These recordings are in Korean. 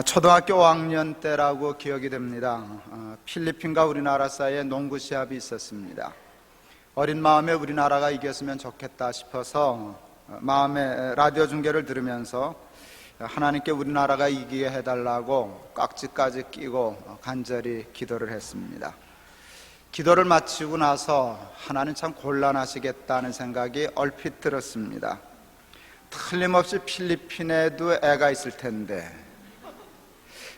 초등학교 5학년 때라고 기억이 됩니다. 필리핀과 우리나라 사이에 농구 시합이 있었습니다. 어린 마음에 우리나라가 이겼으면 좋겠다 싶어서 마음에 라디오 중계를 들으면서 하나님께 우리나라가 이기게 해달라고 깍지까지 끼고 간절히 기도를 했습니다. 기도를 마치고 나서 하나님 참 곤란하시겠다는 생각이 얼핏 들었습니다. 틀림없이 필리핀에도 애가 있을 텐데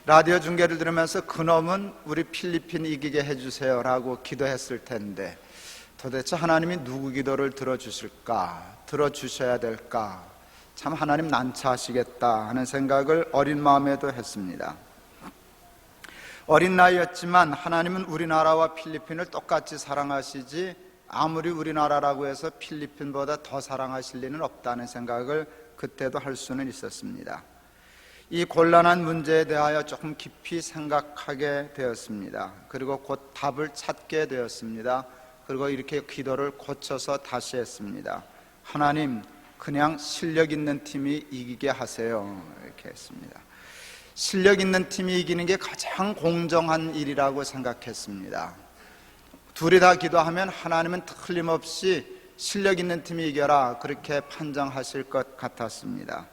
라디오 중계를 들으면서 그놈은 우리 필리핀 이기게 해주세요 라고 기도했을 텐데 도대체 하나님이 누구 기도를 들어주실까, 들어주셔야 될까, 참 하나님 난처하시겠다 하는 생각을 어린 마음에도 했습니다. 어린 나이였지만 하나님은 우리나라와 필리핀을 똑같이 사랑하시지 아무리 우리나라라고 해서 필리핀보다 더 사랑하실 리는 없다는 생각을 그때도 할 수는 있었습니다. 이 곤란한 문제에 대하여 조금 깊이 생각하게 되었습니다. 그리고 곧 답을 찾게 되었습니다. 그리고 이렇게 기도를 고쳐서 다시 했습니다. 하나님, 그냥 실력 있는 팀이 이기게 하세요. 이렇게 했습니다. 실력 있는 팀이 이기는 게 가장 공정한 일이라고 생각했습니다. 둘이 다 기도하면 하나님은 틀림없이 실력 있는 팀이 이겨라 그렇게 판정하실 것 같았습니다.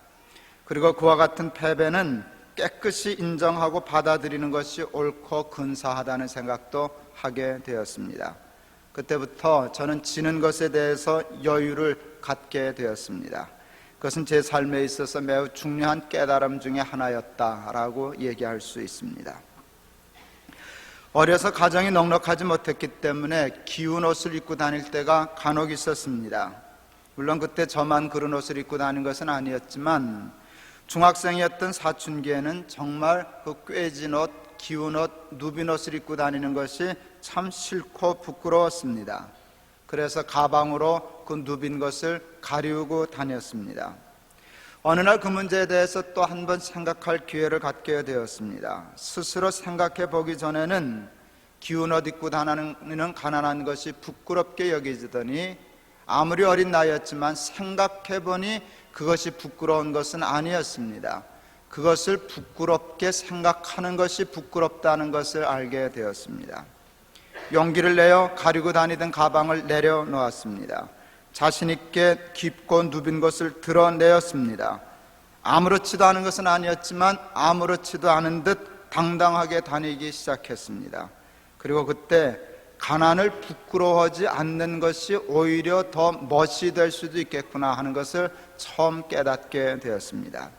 그리고 그와 같은 패배는 깨끗이 인정하고 받아들이는 것이 옳고 근사하다는 생각도 하게 되었습니다. 그때부터 저는 지는 것에 대해서 여유를 갖게 되었습니다. 그것은 제 삶에 있어서 매우 중요한 깨달음 중에 하나였다라고 얘기할 수 있습니다. 어려서 가정이 넉넉하지 못했기 때문에 기운 옷을 입고 다닐 때가 간혹 있었습니다. 물론 그때 저만 그런 옷을 입고 다닌 것은 아니었지만 중학생이었던 사춘기에는 정말 그 꿰진 옷, 기운 옷, 누빈 옷을 입고 다니는 것이 참 싫고 부끄러웠습니다. 그래서 가방으로 그 누빈 것을 가리우고 다녔습니다. 어느 날 그 문제에 대해서 또 한 번 생각할 기회를 갖게 되었습니다. 스스로 생각해 보기 전에는 기운 옷 입고 다니는 가난한 것이 부끄럽게 여겨지더니 아무리 어린 나이였지만 생각해 보니 그것이 부끄러운 것은 아니었습니다. 그것을 부끄럽게 생각하는 것이 부끄럽다는 것을 알게 되었습니다. 용기를 내어 가리고 다니던 가방을 내려놓았습니다. 자신 있게 깊고 누빈 것을 드러내었습니다. 아무렇지도 않은 것은 아니었지만 아무렇지도 않은 듯 당당하게 다니기 시작했습니다. 그리고 그때 가난을 부끄러워하지 않는 것이 오히려 더 멋이 될 수도 있겠구나 하는 것을 처음 깨닫게 되었습니다.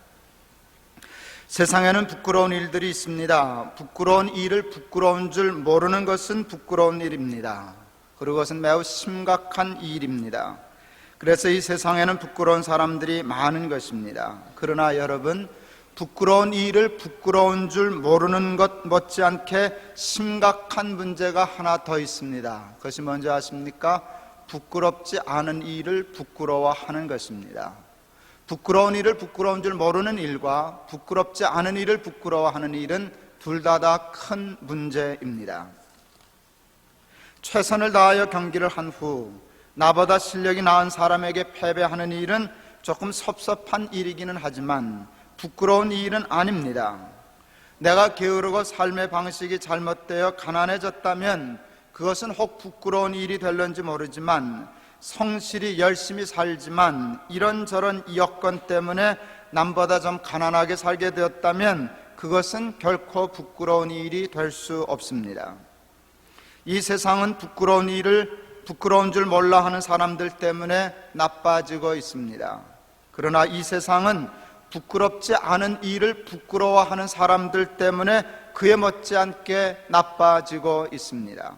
세상에는 부끄러운 일들이 있습니다. 부끄러운 일을 부끄러운 줄 모르는 것은 부끄러운 일입니다. 그리고 그것은 매우 심각한 일입니다. 그래서 이 세상에는 부끄러운 사람들이 많은 것입니다. 그러나 여러분, 부끄러운 일을 부끄러운 줄 모르는 것 못지않게 심각한 문제가 하나 더 있습니다. 그것이 뭔지 아십니까? 부끄럽지 않은 일을 부끄러워하는 것입니다. 부끄러운 일을 부끄러운 줄 모르는 일과 부끄럽지 않은 일을 부끄러워하는 일은 둘 다 큰 문제입니다. 최선을 다하여 경기를 한 후 나보다 실력이 나은 사람에게 패배하는 일은 조금 섭섭한 일이기는 하지만 부끄러운 일은 아닙니다. 내가 게으르고 삶의 방식이 잘못되어 가난해졌다면 그것은 혹 부끄러운 일이 될런지 모르지만 성실히 열심히 살지만 이런저런 여건 때문에 남보다 좀 가난하게 살게 되었다면 그것은 결코 부끄러운 일이 될 수 없습니다. 이 세상은 부끄러운 일을 부끄러운 줄 몰라 하는 사람들 때문에 나빠지고 있습니다. 그러나 이 세상은 부끄럽지 않은 일을 부끄러워하는 사람들 때문에 그에 못지않게 나빠지고 있습니다.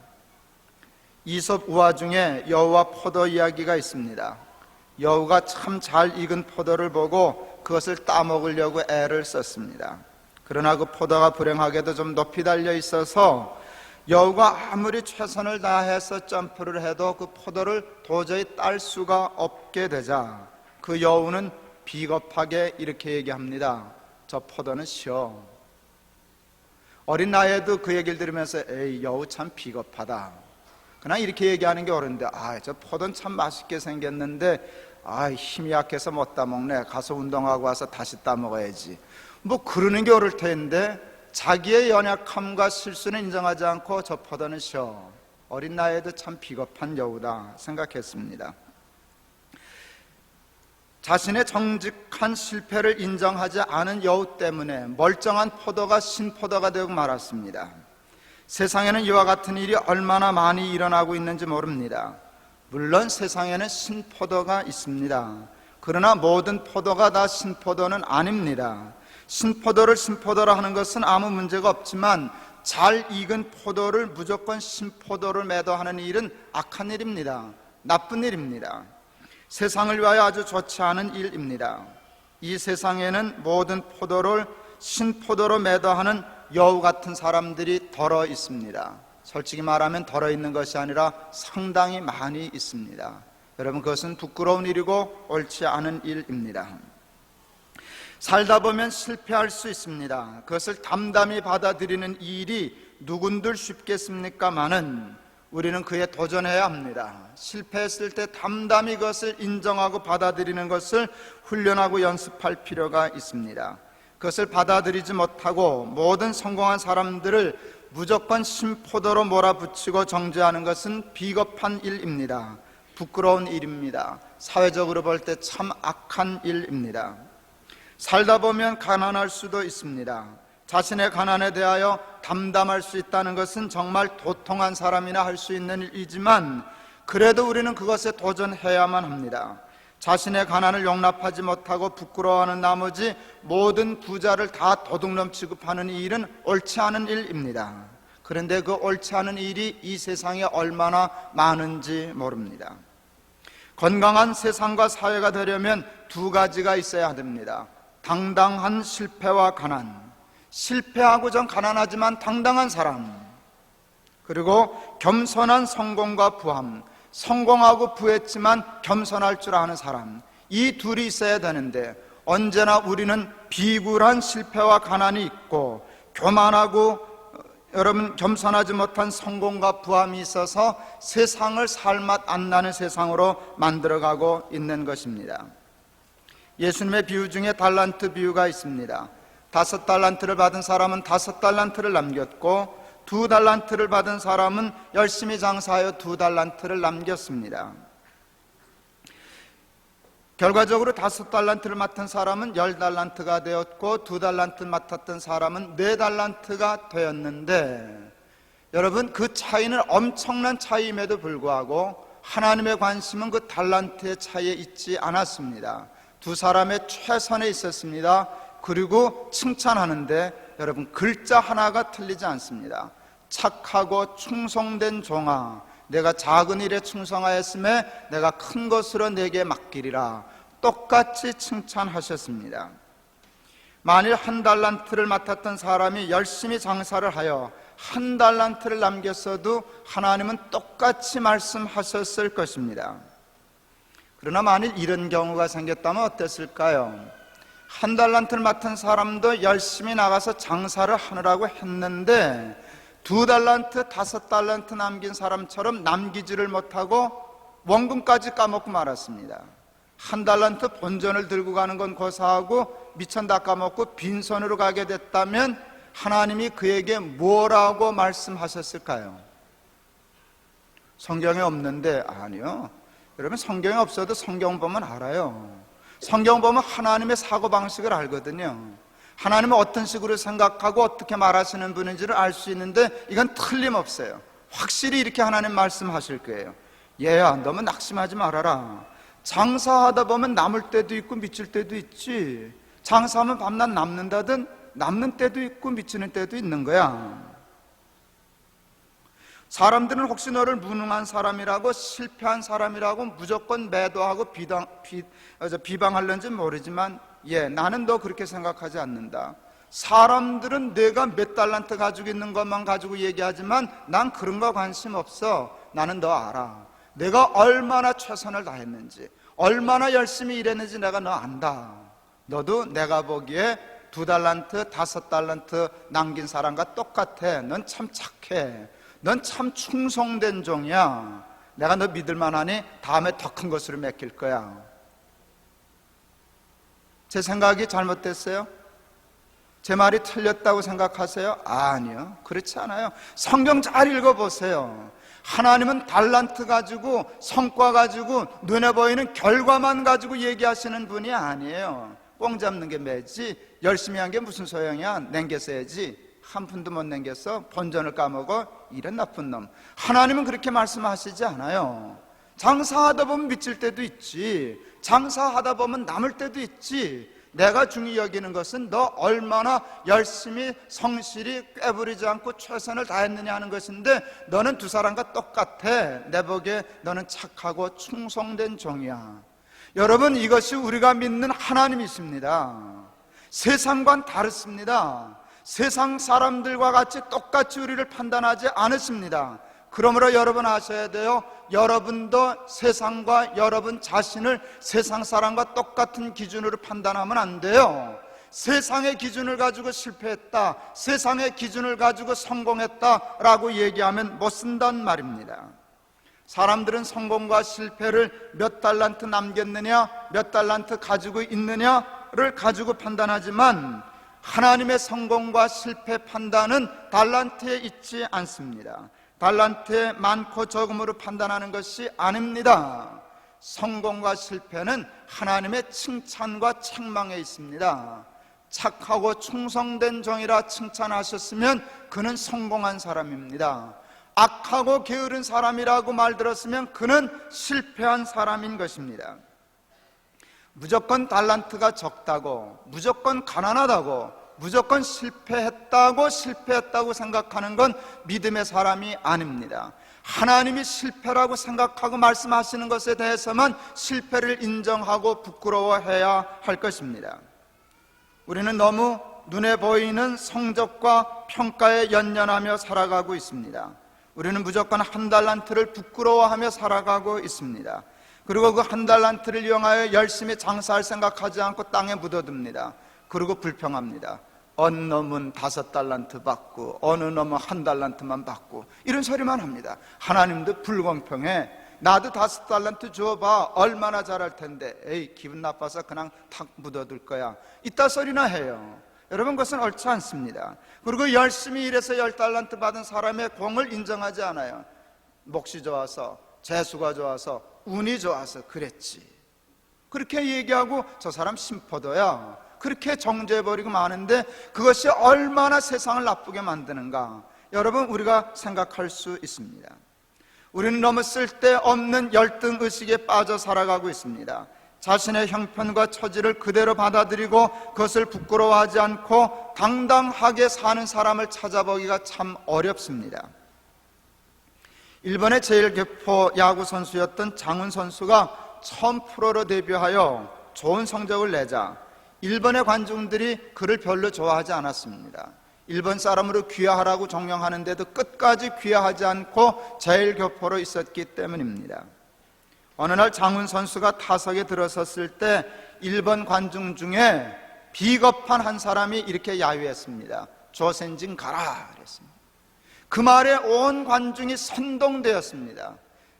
이솝 우화 중에 여우와 포도 이야기가 있습니다. 여우가 참 잘 익은 포도를 보고 그것을 따먹으려고 애를 썼습니다. 그러나 그 포도가 불행하게도 좀 높이 달려 있어서 여우가 아무리 최선을 다해서 점프를 해도 그 포도를 도저히 딸 수가 없게 되자 그 여우는 비겁하게 이렇게 얘기합니다. 저 포도는 쉬어. 어린 나이에도 그 얘기를 들으면서 에이, 여우 참 비겁하다. 그냥 이렇게 얘기하는 게 옳은데 저 포도는 참 맛있게 생겼는데 힘이 약해서 못 따먹네. 가서 운동하고 와서 다시 따먹어야지. 뭐 그러는 게 옳을 텐데 자기의 연약함과 실수는 인정하지 않고 저 포도는 쉬어. 어린 나이에도 참 비겁한 여우다 생각했습니다. 자신의 정직한 실패를 인정하지 않은 여우 때문에 멀쩡한 포도가 신포도가 되고 말았습니다. 세상에는 이와 같은 일이 얼마나 많이 일어나고 있는지 모릅니다. 물론 세상에는 신포도가 있습니다. 그러나 모든 포도가 다 신포도는 아닙니다. 신포도를 신포도라 하는 것은 아무 문제가 없지만 잘 익은 포도를 무조건 신포도를 매도하는 일은 악한 일입니다. 나쁜 일입니다. 세상을 위하여 아주 좋지 않은 일입니다. 이 세상에는 모든 포도를 신포도로 매도하는 여우 같은 사람들이 덜어 있습니다. 솔직히 말하면 덜어 있는 것이 아니라 상당히 많이 있습니다. 여러분, 그것은 부끄러운 일이고 옳지 않은 일입니다. 살다 보면 실패할 수 있습니다. 그것을 담담히 받아들이는 일이 누군들 쉽겠습니까마는 우리는 그에 도전해야 합니다. 실패했을 때 담담히 그것을 인정하고 받아들이는 것을 훈련하고 연습할 필요가 있습니다. 그것을 받아들이지 못하고 모든 성공한 사람들을 무조건 신포도로 몰아붙이고 정죄하는 것은 비겁한 일입니다. 부끄러운 일입니다. 사회적으로 볼 때 참 악한 일입니다. 살다 보면 가난할 수도 있습니다. 자신의 가난에 대하여 담담할 수 있다는 것은 정말 도통한 사람이나 할 수 있는 일이지만 그래도 우리는 그것에 도전해야만 합니다. 자신의 가난을 용납하지 못하고 부끄러워하는 나머지 모든 부자를 다 도둑놈 취급하는 이 일은 옳지 않은 일입니다. 그런데 그 옳지 않은 일이 이 세상에 얼마나 많은지 모릅니다. 건강한 세상과 사회가 되려면 두 가지가 있어야 됩니다. 당당한 실패와 가난. 실패하고 좀 가난하지만 당당한 사람, 그리고 겸손한 성공과 부함. 성공하고 부했지만 겸손할 줄 아는 사람, 이 둘이 있어야 되는데 언제나 우리는 비굴한 실패와 가난이 있고 교만하고 여러분 겸손하지 못한 성공과 부함이 있어서 세상을 살맛 안 나는 세상으로 만들어가고 있는 것입니다. 예수님의 비유 중에 달란트 비유가 있습니다. 5달란트를 받은 사람은 5달란트를 남겼고 2달란트를 받은 사람은 열심히 장사하여 2달란트를 남겼습니다. 결과적으로 5달란트를 맡은 사람은 10달란트가 되었고 2달란트 맡았던 사람은 4달란트가 되었는데 여러분, 그 차이는 엄청난 차이임에도 불구하고 하나님의 관심은 그 달란트의 차이에 있지 않았습니다. 두 사람의 최선에 있었습니다. 그리고 칭찬하는데 여러분, 글자 하나가 틀리지 않습니다. 착하고 충성된 종아, 내가 작은 일에 충성하였음에 내가 큰 것으로 내게 맡기리라. 똑같이 칭찬하셨습니다. 만일 1달란트를 맡았던 사람이 열심히 장사를 하여 1달란트를 남겼어도 하나님은 똑같이 말씀하셨을 것입니다. 그러나 만일 이런 경우가 생겼다면 어땠을까요? 1달란트를 맡은 사람도 열심히 나가서 장사를 하느라고 했는데 2달란트, 5달란트 남긴 사람처럼 남기지를 못하고 원금까지 까먹고 말았습니다. 1달란트 본전을 들고 가는 건 고사하고 미천 다 까먹고 빈손으로 가게 됐다면 하나님이 그에게 뭐라고 말씀하셨을까요? 성경에 없는데, 아니요. 여러분, 성경에 없어도 성경 보면 알아요. 성경 보면 하나님의 사고방식을 알거든요. 하나님은 어떤 식으로 생각하고 어떻게 말하시는 분인지를 알 수 있는데 이건 틀림없어요. 확실히 이렇게 하나님 말씀하실 거예요. 얘야, 너무 낙심하지 말아라. 장사하다 보면 남을 때도 있고 미칠 때도 있지. 장사하면 밤낮 남는다든 남는 때도 있고 미치는 때도 있는 거야. 사람들은 혹시 너를 무능한 사람이라고 실패한 사람이라고 무조건 매도하고 비방하려는지 모르지만 나는 너 그렇게 생각하지 않는다. 사람들은 내가 몇 달란트 가지고 있는 것만 가지고 얘기하지만 난 그런 거 관심 없어. 나는 너 알아. 내가 얼마나 최선을 다했는지, 얼마나 열심히 일했는지 내가 너 안다. 너도 내가 보기에 2달란트, 5달란트 남긴 사람과 똑같아. 넌 참 착해. 넌 참 충성된 종이야. 내가 너 믿을만하니 다음에 더 큰 것으로 맡길 거야. 제 생각이 잘못됐어요? 제 말이 틀렸다고 생각하세요? 아니요, 그렇지 않아요. 성경 잘 읽어보세요. 하나님은 달란트 가지고, 성과 가지고, 눈에 보이는 결과만 가지고 얘기하시는 분이 아니에요. 꽁 잡는 게 매지, 열심히 한 게 무슨 소용이야. 남겼어야지. 한 푼도 못 남겼어? 본전을 까먹어? 이런 나쁜 놈. 하나님은 그렇게 말씀하시지 않아요. 장사하다 보면 미칠 때도 있지, 장사하다 보면 남을 때도 있지. 내가 중요히 여기는 것은 너 얼마나 열심히 성실히 꾀부리지 않고 최선을 다했느냐 하는 것인데, 너는 두 사람과 똑같아. 내 보기에 너는 착하고 충성된 종이야. 여러분, 이것이 우리가 믿는 하나님이십니다. 세상과는 다릅니다. 세상 사람들과 같이 똑같이 우리를 판단하지 않으십니다. 그러므로 여러분 아셔야 돼요. 여러분도 세상과 여러분 자신을 세상 사람과 똑같은 기준으로 판단하면 안 돼요. 세상의 기준을 가지고 실패했다, 세상의 기준을 가지고 성공했다라고 얘기하면 못 쓴단 말입니다. 사람들은 성공과 실패를 몇 달란트 남겼느냐, 몇 달란트 가지고 있느냐를 가지고 판단하지만, 하나님의 성공과 실패 판단은 달란트에 있지 않습니다. 달란트의 많고 적음으로 판단하는 것이 아닙니다. 성공과 실패는 하나님의 칭찬과 책망에 있습니다. 착하고 충성된 종이라 칭찬하셨으면 그는 성공한 사람입니다. 악하고 게으른 사람이라고 말들었으면 그는 실패한 사람인 것입니다. 무조건 달란트가 적다고, 무조건 가난하다고, 무조건 실패했다고 생각하는 건 믿음의 사람이 아닙니다. 하나님이 실패라고 생각하고 말씀하시는 것에 대해서만 실패를 인정하고 부끄러워해야 할 것입니다. 우리는 너무 눈에 보이는 성적과 평가에 연연하며 살아가고 있습니다. 우리는 무조건 한 달란트를 부끄러워하며 살아가고 있습니다. 그리고 그 한 달란트를 이용하여 열심히 장사할 생각하지 않고 땅에 묻어둡니다. 그리고 불평합니다. 어느 놈은 5달란트 받고 어느 놈은 1달란트만 받고 이런 소리만 합니다. 하나님도 불공평해. 나도 5달란트 줘봐. 얼마나 잘할 텐데. 에이, 기분 나빠서 그냥 탁 묻어둘 거야. 이따 소리나 해요. 여러분, 그것은 옳지 않습니다. 그리고 열심히 일해서 10달란트 받은 사람의 공을 인정하지 않아요. 몫이 좋아서, 재수가 좋아서, 운이 좋아서 그랬지. 그렇게 얘기하고 저 사람 심포도야, 그렇게 정죄해버리고 마는데 그것이 얼마나 세상을 나쁘게 만드는가, 여러분, 우리가 생각할 수 있습니다. 우리는 너무 쓸데없는 열등의식에 빠져 살아가고 있습니다. 자신의 형편과 처지를 그대로 받아들이고 그것을 부끄러워하지 않고 당당하게 사는 사람을 찾아보기가 참 어렵습니다. 일본의 제일교포 야구 선수였던 장훈 선수가 처음 프로로 데뷔하여 좋은 성적을 내자 일본의 관중들이 그를 별로 좋아하지 않았습니다. 일본 사람으로 귀화하라고 종용하는데도 끝까지 귀화하지 않고 제일교포로 있었기 때문입니다. 어느 날 장훈 선수가 타석에 들어섰을 때 일본 관중 중에 비겁한 한 사람이 이렇게 야유했습니다. 조센진 가라 그랬습니다. 그 말에 온 관중이 선동되었습니다.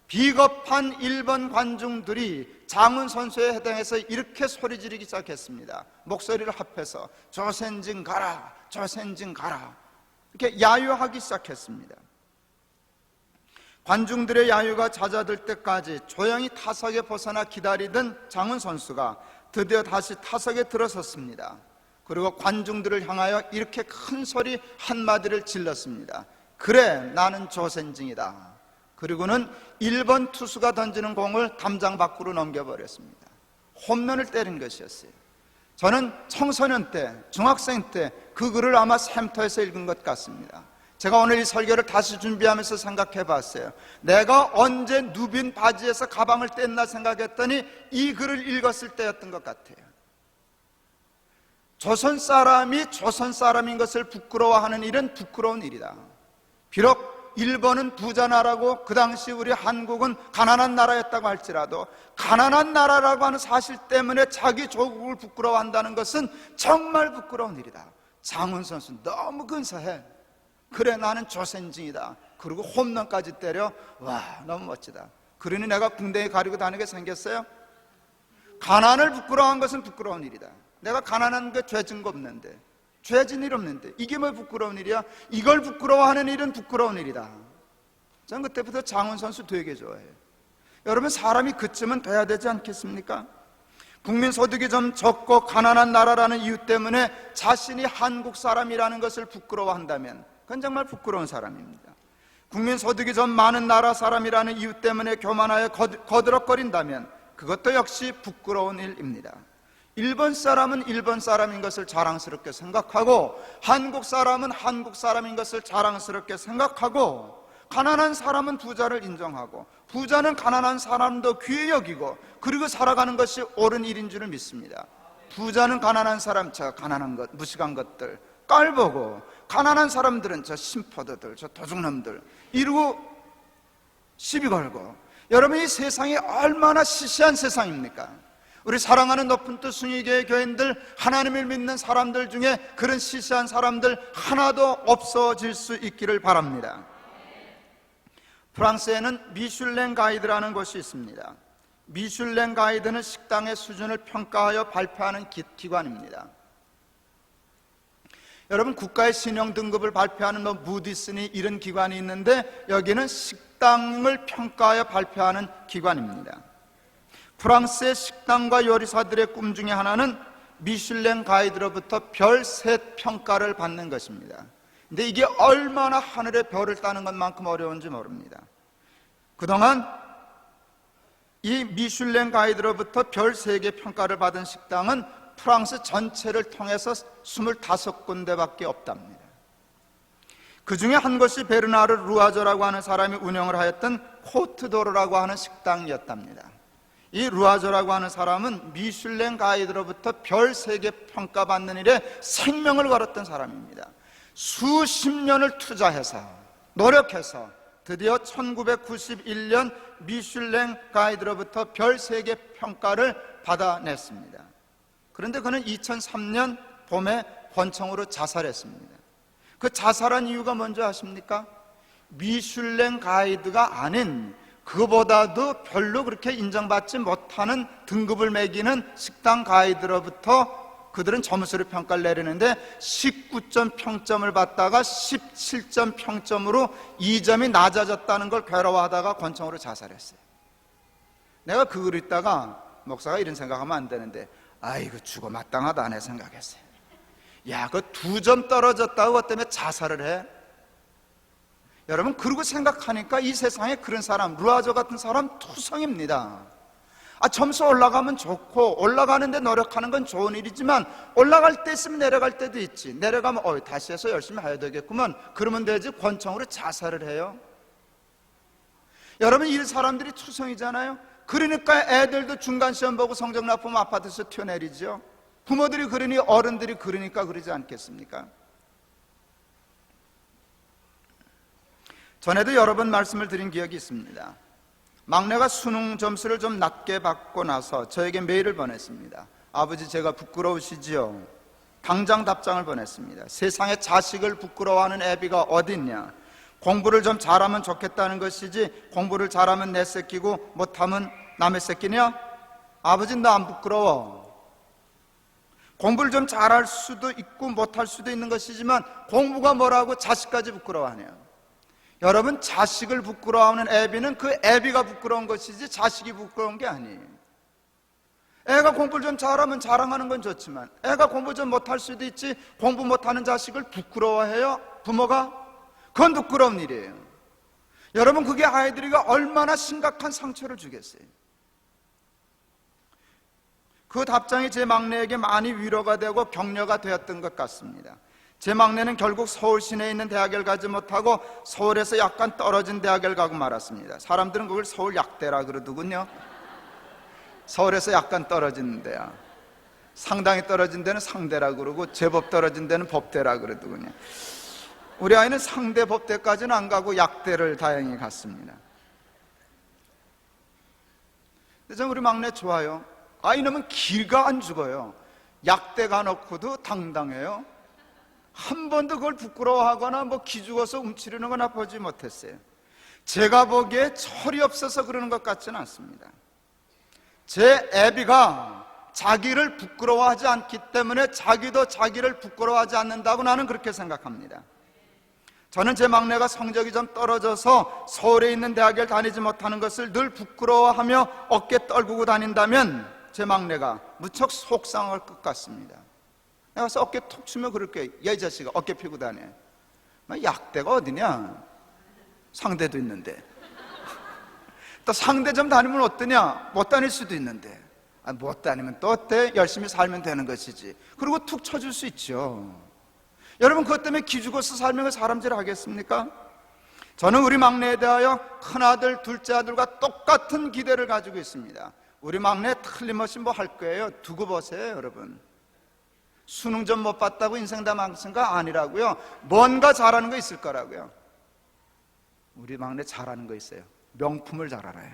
비겁한 일본 관중들이 장훈 선수에 해당해서 이렇게 소리 지르기 시작했습니다. 목소리를 합해서 조센진 가라, 조센진 가라, 이렇게 야유하기 시작했습니다. 관중들의 야유가 잦아들 때까지 조용히 타석에 벗어나 기다리던 장훈 선수가 드디어 다시 타석에 들어섰습니다. 그리고 관중들을 향하여 이렇게 큰 소리 한마디를 질렀습니다. 그래, 나는 조센징이다. 그리고는 1번 투수가 던지는 공을 담장 밖으로 넘겨버렸습니다. 홈런을 때린 것이었어요. 저는 청소년 때, 중학생 때 그 글을 아마 샘터에서 읽은 것 같습니다. 제가 오늘 이 설교를 다시 준비하면서 생각해 봤어요. 내가 언제 누빈 바지에서 가방을 뗐나 생각했더니 이 글을 읽었을 때였던 것 같아요. 조선 사람이 조선 사람인 것을 부끄러워하는 일은 부끄러운 일이다. 비록 일본은 부자 나라고 그 당시 우리 한국은 가난한 나라였다고 할지라도 가난한 나라라고 하는 사실 때문에 자기 조국을 부끄러워한다는 것은 정말 부끄러운 일이다. 장훈 선수 너무 근사해. 그래, 나는 조센징이다. 그리고 홈런까지 때려. 와, 너무 멋지다. 그러니 내가 궁뎅이 가리고 다니게 생겼어요? 가난을 부끄러워한 것은 부끄러운 일이다. 내가 가난한 게 죄 증거 없는데 죄진 일 없는데 이게 뭐 부끄러운 일이야? 이걸 부끄러워하는 일은 부끄러운 일이다. 저는 그때부터 장훈 선수 되게 좋아해요. 여러분, 사람이 그쯤은 돼야 되지 않겠습니까? 국민 소득이 좀 적고 가난한 나라라는 이유 때문에 자신이 한국 사람이라는 것을 부끄러워한다면 그건 정말 부끄러운 사람입니다. 국민 소득이 좀 많은 나라 사람이라는 이유 때문에 교만하여 거드럭거린다면 그것도 역시 부끄러운 일입니다. 일본 사람은 일본 사람인 것을 자랑스럽게 생각하고 한국 사람은 한국 사람인 것을 자랑스럽게 생각하고 가난한 사람은 부자를 인정하고 부자는 가난한 사람도 귀히 여기고 그리고 살아가는 것이 옳은 일인 줄을 믿습니다. 부자는 가난한 사람, 저 가난한 것, 무식한 것들 깔보고 가난한 사람들은 저 심포도들, 저 도둑놈들 이러고 시비 걸고. 여러분, 이 세상이 얼마나 시시한 세상입니까? 우리 사랑하는 높은 뜻 순위교회 교인들, 하나님을 믿는 사람들 중에 그런 시시한 사람들 하나도 없어질 수 있기를 바랍니다. 프랑스에는 미슐랭 가이드라는 곳이 있습니다. 미슐랭 가이드는 식당의 수준을 평가하여 발표하는 기관입니다. 여러분, 국가의 신용 등급을 발표하는 무디스니 이런 기관이 있는데 여기는 식당을 평가하여 발표하는 기관입니다. 프랑스의 식당과 요리사들의 꿈 중에 하나는 미슐랭 가이드로부터 별 3평가를 받는 것입니다. 근데 이게 얼마나 하늘의 별을 따는 것만큼 어려운지 모릅니다. 그동안 이 미슐랭 가이드로부터 별 3개 평가를 받은 식당은 프랑스 전체를 통해서 25군데밖에 없답니다. 그 중에 한 곳이 베르나르 루아조라고 하는 사람이 운영을 하였던 코트도르라고 하는 식당이었답니다. 이 루아조라고 하는 사람은 미슐랭 가이드로부터 별 3개 평가받는 일에 생명을 걸었던 사람입니다. 수십 년을 투자해서 노력해서 드디어 1991년 미슐랭 가이드로부터 별 3개 평가를 받아냈습니다. 그런데 그는 2003년 봄에 권총으로 자살했습니다. 그 자살한 이유가 뭔지 아십니까? 미슐랭 가이드가 아닌 그보다도 별로 그렇게 인정받지 못하는 등급을 매기는 식당 가이드로부터 그들은 점수를 평가를 내리는데 19점 평점을 받다가 17점 평점으로 2점이 낮아졌다는 걸 괴로워하다가 권총으로 자살했어요. 내가 그걸 읽다가 목사가 이런 생각하면 안 되는데 아이고 죽어 마땅하다 내 생각했어요. 야, 그 2점 떨어졌다고 그것 때문에 자살을 해? 여러분, 그러고 생각하니까 이 세상에 그런 사람, 루아조 같은 사람 투성입니다. 점수 올라가면 좋고 올라가는데 노력하는 건 좋은 일이지만 올라갈 때 있으면 내려갈 때도 있지. 내려가면 다시 해서 열심히 해야 되겠구만 그러면 되지 권총으로 자살을 해요? 여러분, 이 사람들이 투성이잖아요. 그러니까 애들도 중간 시험 보고 성적 나쁘면 아파트에서 튀어내리죠. 부모들이 그러니 어른들이 그러니까 그러지 않겠습니까? 전에도 여러 번 말씀을 드린 기억이 있습니다. 막내가 수능 점수를 좀 낮게 받고 나서 저에게 메일을 보냈습니다. 아버지, 제가 부끄러우시지요? 당장 답장을 보냈습니다. 세상에 자식을 부끄러워하는 애비가 어딨냐? 공부를 좀 잘하면 좋겠다는 것이지 공부를 잘하면 내 새끼고 못하면 남의 새끼냐? 아버지, 나 안 부끄러워. 공부를 좀 잘할 수도 있고 못할 수도 있는 것이지만 공부가 뭐라고 자식까지 부끄러워하네요. 여러분, 자식을 부끄러워하는 애비는 그 애비가 부끄러운 것이지 자식이 부끄러운 게 아니에요. 애가 공부를 좀 잘하면 자랑하는 건 좋지만 애가 공부 좀 못할 수도 있지 공부 못하는 자식을 부끄러워해요? 부모가? 그건 부끄러운 일이에요. 여러분, 그게 아이들이가 얼마나 심각한 상처를 주겠어요. 그 답장이 제 막내에게 많이 위로가 되고 격려가 되었던 것 같습니다. 제 막내는 결국 서울 시내에 있는 대학을 가지 못하고 서울에서 약간 떨어진 대학을 가고 말았습니다. 사람들은 그걸 서울 약대라 그러더군요. 서울에서 약간 떨어진 데야. 상당히 떨어진 데는 상대라 그러고 제법 떨어진 데는 법대라 그러더군요. 우리 아이는 상대 법대까지는 안 가고 약대를 다행히 갔습니다. 근데 전 우리 막내 좋아요. 이놈은 기가 안 죽어요. 약대 가놓고도 당당해요. 한 번도 그걸 부끄러워하거나 기죽어서 움츠리는 거나 보지 못했어요. 제가 보기에 철이 없어서 그러는 것 같지는 않습니다. 제 애비가 자기를 부끄러워하지 않기 때문에 자기도 자기를 부끄러워하지 않는다고 나는 그렇게 생각합니다. 저는 제 막내가 성적이 좀 떨어져서 서울에 있는 대학을 다니지 못하는 것을 늘 부끄러워하며 어깨 떨구고 다닌다면 제 막내가 무척 속상할 것 같습니다. 내가 가서 어깨 톡 치면 그럴게. 야, 이 자식아, 어깨 피고 다녀. 약대가 어디냐? 상대도 있는데. 또 상대점 다니면 어떠냐? 못 다닐 수도 있는데. 못 다니면 또 어때? 열심히 살면 되는 것이지. 그리고 툭 쳐줄 수 있죠. 여러분, 그것 때문에 기죽어서 살면 사람질 하겠습니까? 저는 우리 막내에 대하여 큰아들, 둘째 아들과 똑같은 기대를 가지고 있습니다. 우리 막내 틀림없이 뭐 할 거예요. 두고 보세요, 여러분. 수능 좀 못 봤다고 인생 다 망친가? 아니라고요. 뭔가 잘하는 거 있을 거라고요. 우리 막내 잘하는 거 있어요. 명품을 잘 알아요.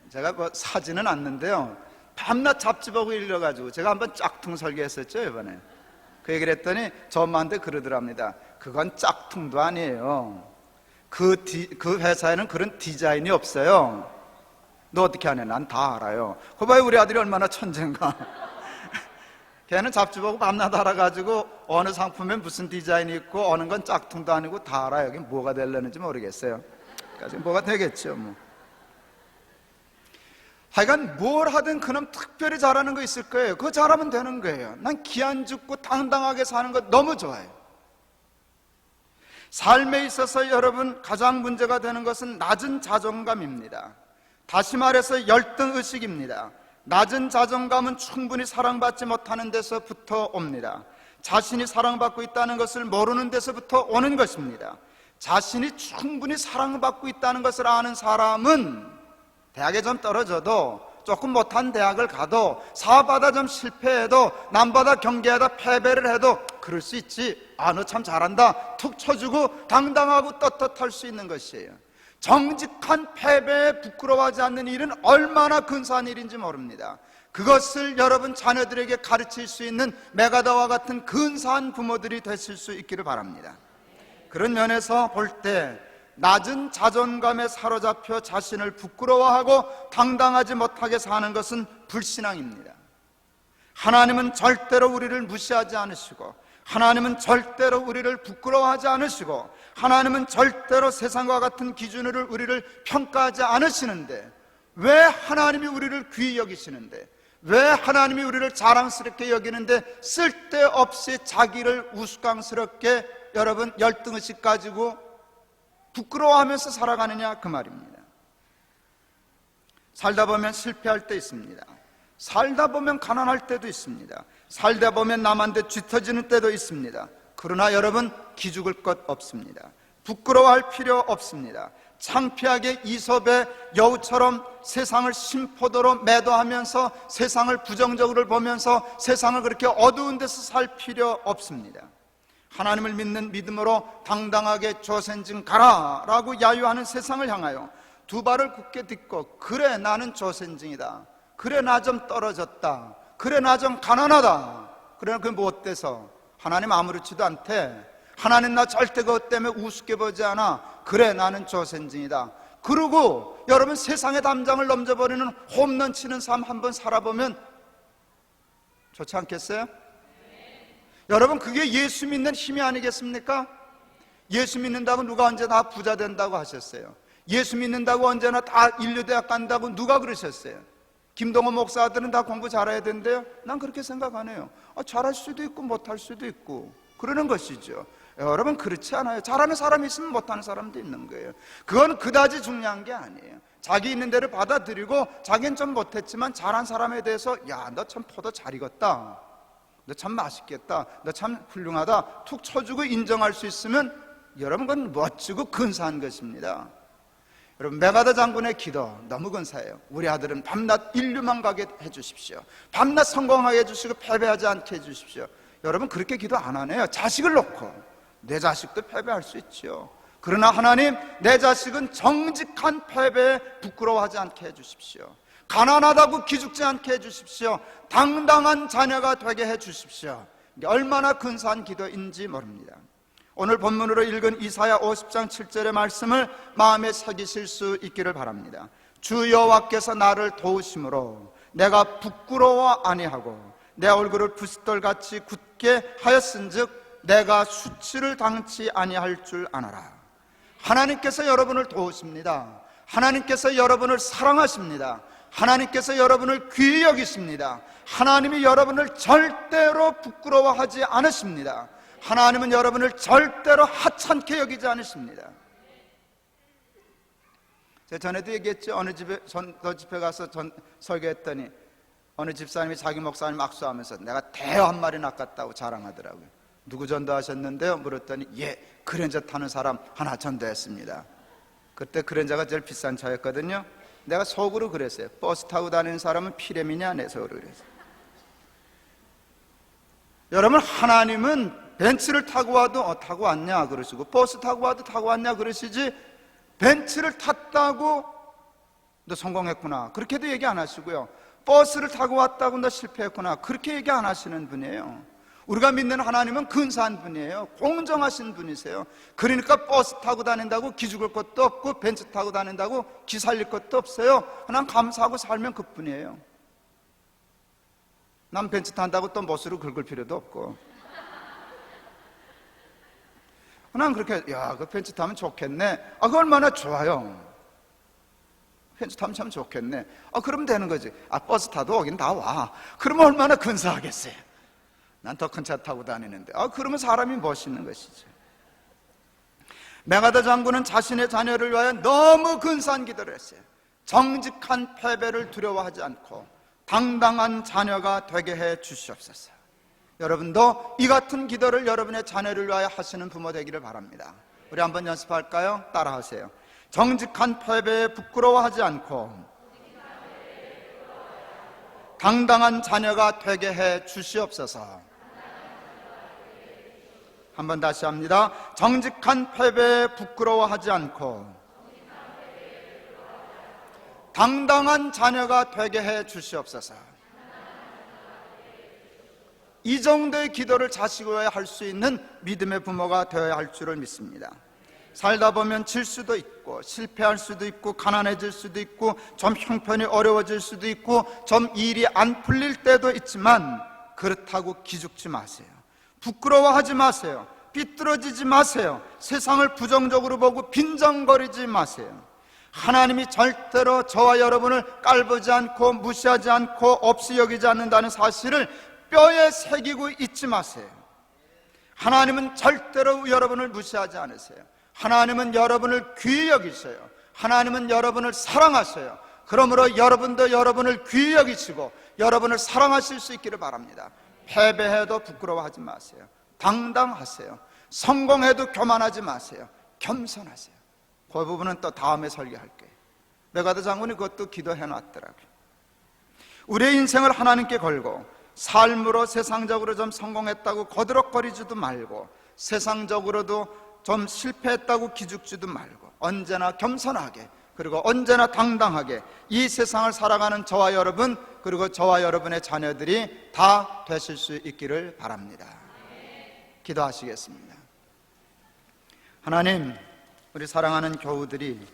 제가 뭐 사지는 않는데요, 밤낮 잡지보고 일려가지고 제가 한번 짝퉁 설계했었죠, 이번에. 그 얘기를 했더니 저 엄마한테 그러더랍니다. 그건 짝퉁도 아니에요. 그 회사에는 그런 디자인이 없어요. 너 어떻게 하냐? 난 다 알아요. 그거 봐요, 우리 아들이 얼마나 천재인가. 걔는 잡지 보고 밤낮 알아가지고 어느 상품에 무슨 디자인이 있고 어느 건 짝퉁도 아니고 다 알아요. 여기 뭐가 되려는지 모르겠어요. 그러니까 뭐가 되겠죠, 뭐. 하여간 뭘 하든 그놈 특별히 잘하는 거 있을 거예요. 그거 잘하면 되는 거예요. 난 기안 죽고 당당하게 사는 거 너무 좋아해요. 삶에 있어서 여러분, 가장 문제가 되는 것은 낮은 자존감입니다. 다시 말해서 열등의식입니다. 낮은 자존감은 충분히 사랑받지 못하는 데서부터 옵니다. 자신이 사랑받고 있다는 것을 모르는 데서부터 오는 것입니다. 자신이 충분히 사랑받고 있다는 것을 아는 사람은 대학에 좀 떨어져도, 조금 못한 대학을 가도, 사업하다 좀 실패해도, 남보다 경계하다 패배를 해도 그럴 수 있지. 너 참 잘한다 툭 쳐주고 당당하고 떳떳할 수 있는 것이에요. 정직한 패배에 부끄러워하지 않는 일은 얼마나 근사한 일인지 모릅니다. 그것을 여러분 자녀들에게 가르칠 수 있는 메가다와 같은 근사한 부모들이 되실 수 있기를 바랍니다. 그런 면에서 볼 때 낮은 자존감에 사로잡혀 자신을 부끄러워하고 당당하지 못하게 사는 것은 불신앙입니다. 하나님은 절대로 우리를 무시하지 않으시고, 하나님은 절대로 우리를 부끄러워하지 않으시고, 하나님은 절대로 세상과 같은 기준으로 우리를 평가하지 않으시는데, 왜 하나님이 우리를 귀히 여기시는데, 왜 하나님이 우리를 자랑스럽게 여기는데 쓸데없이 자기를 우스꽝스럽게 여러분 열등의식 가지고 부끄러워하면서 살아가느냐, 그 말입니다. 살다 보면 실패할 때 있습니다. 살다 보면 가난할 때도 있습니다. 살다 보면 남한테 쥐터지는 때도 있습니다. 그러나 여러분, 기죽을 것 없습니다. 부끄러워할 필요 없습니다. 창피하게 이솝의 여우처럼 세상을 심포도로 매도하면서 세상을 부정적으로 보면서 세상을 그렇게 어두운 데서 살 필요 없습니다. 하나님을 믿는 믿음으로 당당하게 조센증 가라 라고 야유하는 세상을 향하여 두 발을 굳게 딛고, 그래 나는 조센증이다, 그래 나 좀 떨어졌다, 그래 나 좀 가난하다, 그러나 그게 뭐 어때서? 하나님 아무렇지도 않대. 하나님 나 절대 그것 때문에 우습게 보지 않아. 그래 나는 조센증이다. 그러고 여러분, 세상의 담장을 넘겨버리는 홈런 치는 삶 한번 살아보면 좋지 않겠어요? 여러분, 그게 예수 믿는 힘이 아니겠습니까? 예수 믿는다고 누가 언제 다 부자 된다고 하셨어요? 예수 믿는다고 언제나 다 인류대학 간다고 누가 그러셨어요? 김동호 목사들은 다 공부 잘해야 된대요? 난 그렇게 생각 안 해요. 잘할 수도 있고 못할 수도 있고 그러는 것이죠. 여러분, 그렇지 않아요. 잘하는 사람이 있으면 못하는 사람도 있는 거예요. 그건 그다지 중요한 게 아니에요. 자기 있는 대로 받아들이고, 자기는 좀 못했지만 잘한 사람에 대해서, 야, 너 참 포도 잘 익었다, 너 참 맛있겠다, 너 참 훌륭하다 툭 쳐주고 인정할 수 있으면 여러분, 그건 멋지고 근사한 것입니다. 여러분, 메가다 장군의 기도 너무 근사해요. 우리 아들은 밤낮 인류만 가게 해주십시오. 밤낮 성공하게 해주시고 패배하지 않게 해주십시오. 여러분, 그렇게 기도 안 하네요. 자식을 놓고. 내 자식도 패배할 수 있죠. 그러나 하나님, 내 자식은 정직한 패배에 부끄러워하지 않게 해주십시오. 가난하다고 기죽지 않게 해주십시오. 당당한 자녀가 되게 해주십시오. 이게 얼마나 근사한 기도인지 모릅니다. 오늘 본문으로 읽은 이사야 50장 7절의 말씀을 마음에 새기실 수 있기를 바랍니다. 주 여호와께서 나를 도우심으로 내가 부끄러워 아니하고 내 얼굴을 부싯돌같이 굳게 하였은즉 내가 수치를 당치 아니할 줄 아노라. 하나님께서 여러분을 도우십니다. 하나님께서 여러분을 사랑하십니다. 하나님께서 여러분을 귀히 여기십니다. 하나님이 여러분을 절대로 부끄러워하지 않으십니다. 하나님은 여러분을 절대로 하찮게 여기지 않으십니다. 제가 전에도 얘기했죠. 어느 집에 전도집회 가서 설교했더니 어느 집사님이 자기 목사님 악수하면서 내가 대여 한 마리 낚았다고 자랑하더라고요. 누구 전도하셨는데요? 물었더니 그랜저 타는 사람 하나 전도했습니다. 그때 그랜저가 제일 비싼 차였거든요. 내가 속으로 그랬어요. 버스 타고 다니는 사람은 피레미냐? 내 속으로 그랬어요. 여러분, 하나님은 벤츠를 타고 와도 타고 왔냐 그러시고, 버스 타고 와도 타고 왔냐 그러시지, 벤츠를 탔다고 너 성공했구나 그렇게도 얘기 안 하시고요, 버스를 타고 왔다고 너 실패했구나 그렇게 얘기 안 하시는 분이에요. 우리가 믿는 하나님은 근사한 분이에요. 공정하신 분이세요. 그러니까 버스 타고 다닌다고 기죽을 것도 없고 벤츠 타고 다닌다고 기 살릴 것도 없어요. 그냥 감사하고 살면 그뿐이에요. 난 벤츠 탄다고 또 멋으로 긁을 필요도 없고, 그냥 그렇게 그 벤츠 타면 좋겠네. 그거 얼마나 좋아요. 벤츠 타면 참 좋겠네. 그러면 되는 거지. 버스 타도 오긴 다 와. 그러면 얼마나 근사하겠어요. 난 더 큰 차 타고 다니는데. 그러면 사람이 멋있는 것이죠. 메가더 장군은 자신의 자녀를 위하여 너무 근사한 기도를 했어요. 정직한 패배를 두려워하지 않고 당당한 자녀가 되게 해 주시옵소서. 여러분도 이 같은 기도를 여러분의 자녀를 위하여 하시는 부모 되기를 바랍니다. 우리 한번 연습할까요? 따라하세요. 정직한 패배에 부끄러워하지 않고 당당한 자녀가 되게 해 주시옵소서. 한번 다시 합니다. 정직한 패배에 부끄러워하지 않고 당당한 자녀가 되게 해 주시옵소서. 이 정도의 기도를 자식을 위해 할 수 있는 믿음의 부모가 되어야 할 줄을 믿습니다. 살다 보면 질 수도 있고 실패할 수도 있고 가난해질 수도 있고 좀 형편이 어려워질 수도 있고 좀 일이 안 풀릴 때도 있지만 그렇다고 기죽지 마세요. 부끄러워하지 마세요. 삐뚤어지지 마세요. 세상을 부정적으로 보고 빈정거리지 마세요. 하나님이 절대로 저와 여러분을 깔보지 않고 무시하지 않고 없이 여기지 않는다는 사실을 뼈에 새기고 잊지 마세요. 하나님은 절대로 여러분을 무시하지 않으세요. 하나님은 여러분을 귀히 여기셔요. 하나님은 여러분을 사랑하셔요. 그러므로 여러분도 여러분을 귀히 여기시고 여러분을 사랑하실 수 있기를 바랍니다. 패배해도 부끄러워하지 마세요. 당당하세요. 성공해도 교만하지 마세요. 겸손하세요. 그 부분은 또 다음에 설교할게요. 메가더 장군이 그것도 기도해놨더라고요. 우리의 인생을 하나님께 걸고 삶으로 세상적으로 좀 성공했다고 거드럭거리지도 말고 세상적으로도 좀 실패했다고 기죽지도 말고 언제나 겸손하게 그리고 언제나 당당하게 이 세상을 살아가는 저와 여러분 그리고 저와 여러분의 자녀들이 다 되실 수 있기를 바랍니다. 기도하시겠습니다. 하나님, 우리 사랑하는 교우들이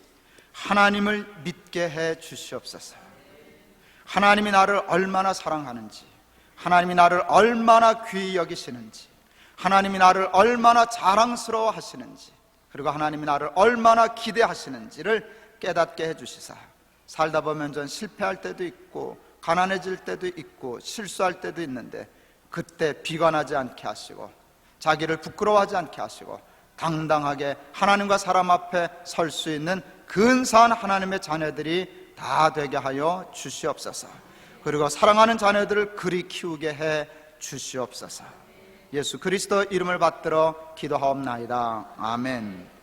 하나님을 믿게 해 주시옵소서. 하나님이 나를 얼마나 사랑하는지, 하나님이 나를 얼마나 귀히 여기시는지, 하나님이 나를 얼마나 자랑스러워 하시는지, 그리고 하나님이 나를 얼마나 기대하시는지를 깨닫게 해주시사 살다 보면 전 실패할 때도 있고 가난해질 때도 있고 실수할 때도 있는데 그때 비관하지 않게 하시고 자기를 부끄러워하지 않게 하시고 당당하게 하나님과 사람 앞에 설 수 있는 근사한 하나님의 자녀들이 다 되게 하여 주시옵소서. 그리고 사랑하는 자녀들을 그리 키우게 해 주시옵소서. 예수 그리스도 이름을 받들어 기도하옵나이다. 아멘.